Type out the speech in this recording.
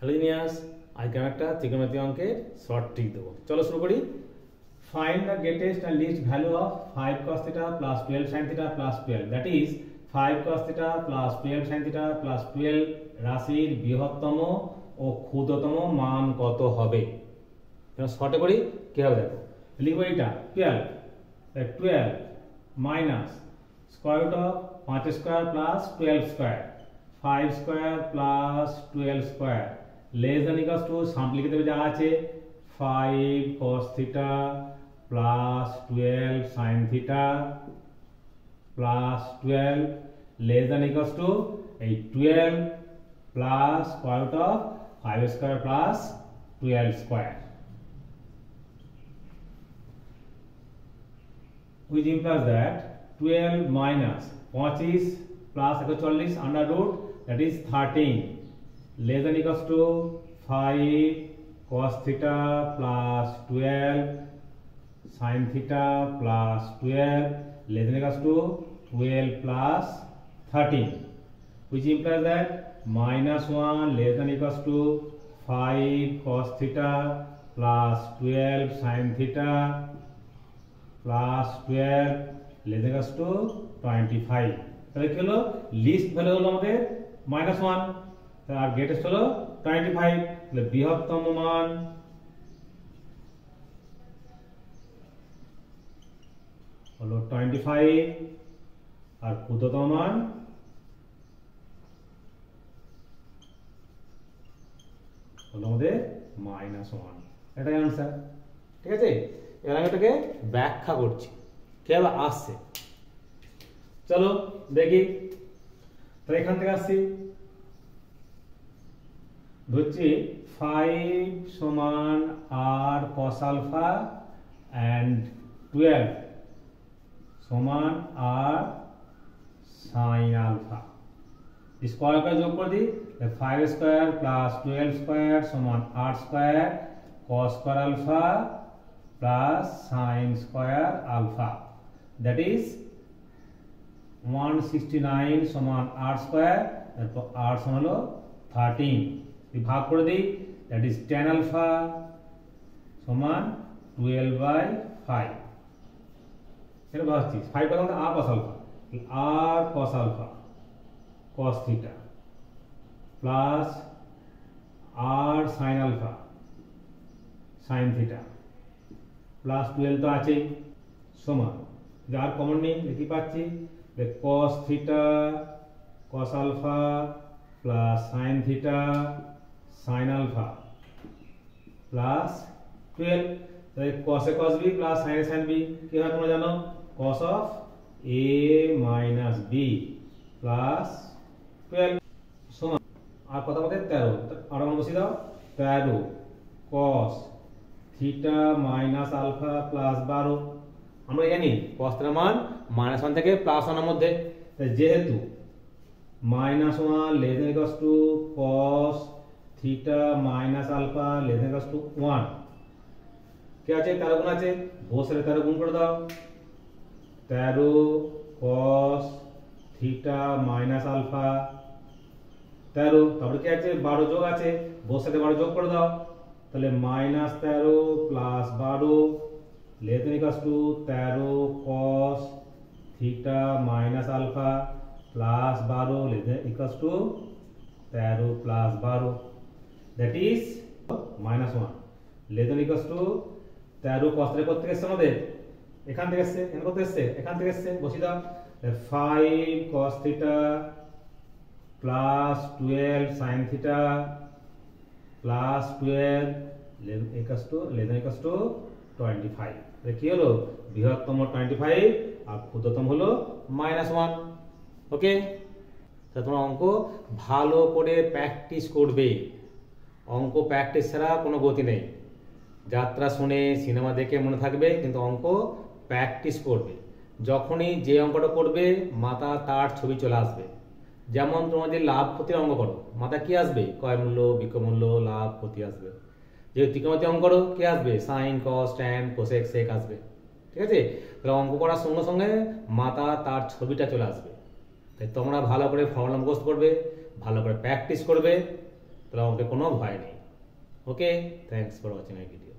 Hello genius, আজকে আমি একটা ত্রিকোণমিতি অঙ্কের শর্ট ট্রিক দেবো। চলো শুরু করি। Find the greatest and least value of 5 cos θ plus 12 sin θ plus 12, that is 5 cos θ plus 12 sin θ plus 12 রাশির বৃহত্তম ও ক্ষুদ্রতম মান কত হবে। শর্টে করি কি হবে দেখো, লিখবো এটা 12 minus square root of 5 square plus 12 square 5 square plus 12 square less than equals to সামনে লিখে দেবে যা আছে 5 cos θ plus 12 sin θ plus 12 less than equals to এই 12 plus square root of 5 square plus 12 square, which implies that 12 minus 25 plus 41 under root, that is 13, less than equals to 5 cos θ plus 12 sin θ plus 12 less than equals to 12 plus 13, which implies that minus 1 less than equals to 5 cos θ plus 12 sin θ plus 12 less than equals to 25। তাহলে কি হলো, list value হলো আমাদের -1 আর greatest হলো 25। তাহলে বৃহত্তম মান হলো 25 আর ক্ষুদ্রতম মান হলো আমাদের -1। এটাই आंसर। ঠিক আছে, এবার আমি এটাকে ব্যাখ্যা করছি কিভাবে আসছে। চলো দেখি। তাহলে এখান থেকে আসছি, ধরছি 5 সমান r cos আলফা and 12 সমান r sin আলফা। স্কয়ার করে যোগ করে দিই, 5 স্কয়ার প্লাস 12 স্কয়ার সমান r স্কয়ার cos স্কয়ার alpha plus sin square alpha, that is 169 সমান r স্কয়ার, তারপর r সমান হলো 13, ভাগ করে দিই, that is tan alpha সমান 12/5। এটা ভাবছি 5 কত r cos alpha, r cos alpha cos theta plus r sin alpha sin theta plus 12 তো আছে সমান, যার কমন নেই কি পাচ্ছি, cos θ cos alpha plus sin θ sin alpha plus 12। তাহলে cos A cos b plus sin A sin b কি হয় তোমরা জানো, cos of a minus b প্লাস 12 সমান আর কত আমাদের 13। আর মান বসিয়ে দাও, 13 cos theta minus alpha plus 12। আমরা জানি cos এর মান -1 থেকে +1 এর মধ্যে, তাই যেহেতু -1 less than equals to cos theta minus alpha less than equals to 1, কি আছে 13 গুণ আছে, বসে 13 গুণ করে দাও, 13 cos থিটা মাইনাস আলফা 13, তারপরে কি আছে 12 যোগ আছে, বসে 12 যোগ করে দাও, তাহলে -13 plus 12 less than equals to 13 cos theta minus alpha plus 12 less than equals to 13 plus 12, that is -1 less than equals to 13 cos থেকে কত থেকে এসেছে আমাদের, এখান থেকে এসেছে, এখানে কত এসেছে, এখান থেকে এসেছে, বসিয়ে দাও 5 cos theta plus 12 sin theta plus 12 less than equals two 25। তাহলে কি হলো, বৃহত্তম 25 আর ক্ষুদ্রতম হলো -1। ওকে, তাহলে তোমরা অঙ্ক ভালো করে প্র্যাকটিস করবে। অঙ্ক প্র্যাকটিস ছাড়া কোনো গতি নেই। যাত্রা শুনে সিনেমা দেখে মনে থাকবে, কিন্তু অঙ্ক প্র্যাকটিস করবে। যখনই যে অঙ্কটা করবে মাথা তার ছবি চলে আসবে। যেমন তোমরা যে লাভ ক্ষতির অঙ্ক করো, মাথা কি আসবে, ক্রয় মূল্য বিক্রয় মূল্য লাভ ক্ষতি আসবে। যে ত্রিকোণমিতি অঙ্ক করো কি আসবে, sine cos tan cosec sec আসবে। ঠিক আছে, তাহলে অঙ্ক করার সঙ্গে সঙ্গে মাথা তার ছবিটা চলে আসবে। তাই তোমরা ভালো করে ফর্মুলা মুখস্থ করবে, ভালো করে প্র্যাকটিস করবে, তাহলে আমাদের কোনো ভয় নেই। Okay, thanks for watching my video.